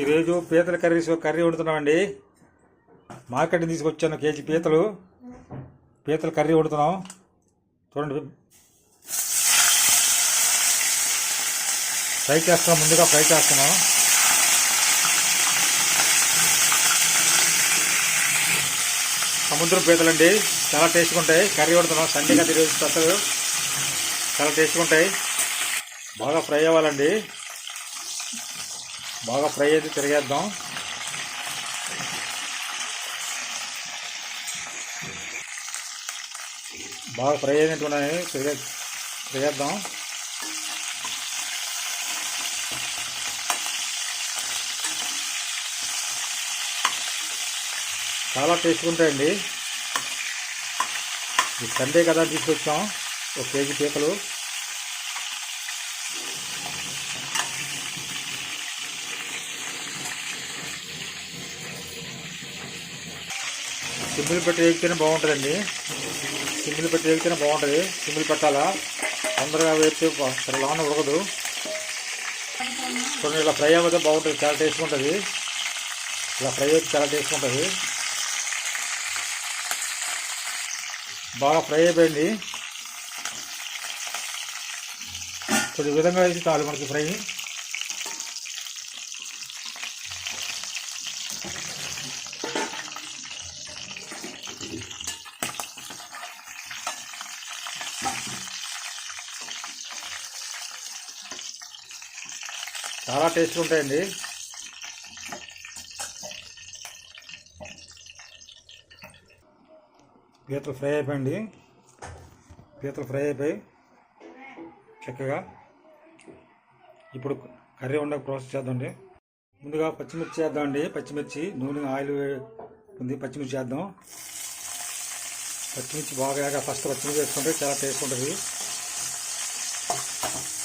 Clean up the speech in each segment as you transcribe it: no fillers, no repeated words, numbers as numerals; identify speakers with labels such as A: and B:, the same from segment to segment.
A: ఈరోజు పీతల కర్రీ వండుతున్నామండి. మార్కెట్ని తీసుకొచ్చాను కేజీ పీతల కర్రీ వండుతున్నాం. చూడండి, ముందుగా ఫ్రై చేస్తున్నాం. సముద్రం పీతలండి, చాలా టేస్ట్గా ఉంటాయి. కర్రీ వండుతున్నాం సండే కదా ఈరోజు స్పెషల్. చాలా టేస్ట్గా ఉంటాయి. బాగా ఫ్రై అవ్వాలండి. బాగా ఫ్రై అయితే తిరిగేద్దాం. బాగా ఫ్రై అయినట్టున్నాయి, తిరిగేద్దాం. చాలా టేస్ట్గా ఉంటాయండి. ఈ సండే కదా తీసుకొచ్చాం 1 కేజీ పీతలు. సిమ్మిల్ పెట్టి వేగితేనే బాగుంటుందండి. సిమ్మిల్ పెట్టి వేగితేనే బాగుంటుంది. సిమ్మిల్ పెట్టాలా, తొందరగా వేస్తే సరే లోన ఉడకదు. చూడండి, ఇలా ఫ్రై అవ్వతే బాగుంటుంది, చాలా టేస్ట్గా ఉంటుంది. ఇలా ఫ్రై అయితే చాలా టేస్ట్గా ఉంటుంది. బాగా ఫ్రై అయిపోయింది. కొద్ది విధంగా వేసి చాలు మనకి ఫ్రై. చాలా టేస్ట్గా ఉంటాయండి. పీతలు ఫ్రై అయిపోయి చక్కగా. ఇప్పుడు కర్రీ వండే ప్రాసెస్ చేద్దామండి. ముందుగా పచ్చిమిర్చి చేద్దామండి. పచ్చిమిర్చి నూనె ఆయిల్ ఉంది. పచ్చిమిర్చి చేద్దాం. పచ్చిమిర్చి బాగా ఫస్ట్ పచ్చిమిర్చి వేసుకుంటే చాలా టేస్ట్ ఉంటుంది.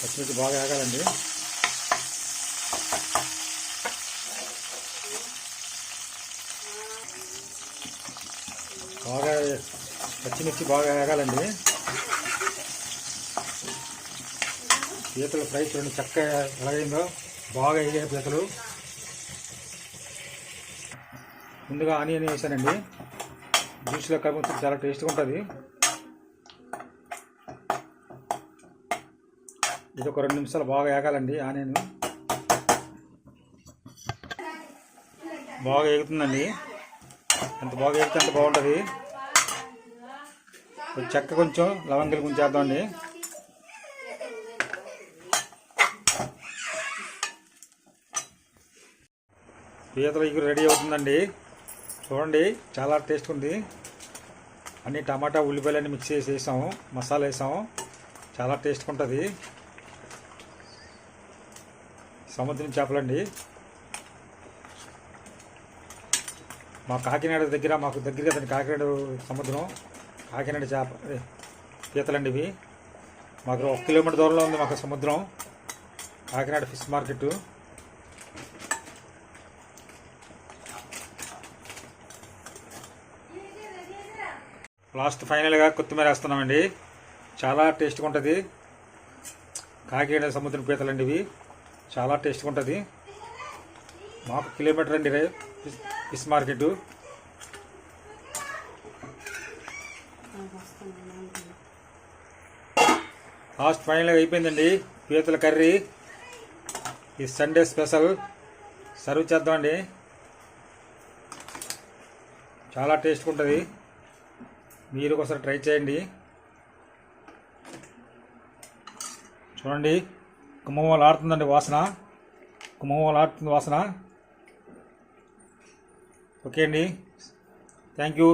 A: పచ్చిమిర్చి బాగా ఆగాలండి. పచ్చిమిర్చి బాగా ఆగాలండి. పీతలు ఫ్రై చూడండి చక్కగా ఎలాగైందో, బాగా ఎగాయి పీతలు. ముందుగా ఆనియన్ వేసానండి. జ్యూస్లో కలిపి చాలా టేస్ట్గా ఉంటుంది. ఇది ఒక 2 నిమిషాలు బాగా ఏగాలండి. ఆనియన్ బాగా ఎగుతుందండి. ఎంత బాగా ఎగితే అంత బాగుంటుంది. చెక్క కొంచెం లవంగిలు కొంచెం చేద్దామండి. పీతల ఎగురు రెడీ అవుతుందండి. చూడండి, చాలా టేస్ట్ ఉంది. అన్ని టమాటా ఉల్లిపాయలు అన్నీ మిక్స్ చేసి వేసాము, మసాలా వేసాము. చాలా టేస్ట్గా ఉంటుంది. సముద్రం చేపలండి. మా కాకినాడ దగ్గర, మాకు దగ్గర కదండి కాకినాడ సముద్రం. కాకినాడ చేప పీతలండి ఇవి. మాకు 1 కిలోమీటర్ దూరంలో ఉంది మాకు సముద్రం. Kakinada fish market. లాస్ట్ ఫైనల్గా కొత్తిమీర వేస్తున్నామండి. చాలా టేస్ట్గా ఉంటుంది. కాకినాడ సముద్రం పీతలండి ఇవి. చాలా టేస్ట్గా ఉంటుంది. మాకు 1 కిలోమీటర్ అండి ఫిష్ మార్కెట్. లాస్ట్ ఫైనల్గా అయిపోయిందండి పీతల కర్రీ. ఈ సండే స్పెషల్ సర్వ్ చేద్దామండి. చాలా టేస్ట్గా ఉంటుంది. మీరు ఒకసారి ట్రై చేయండి. చూడండి, గుమ్మగుమ్మలాడుతుందండి వాసన. గుమ్మగుమ్మలాడుతుంది వాసన. ఓకే అండి, థ్యాంక్ యూ.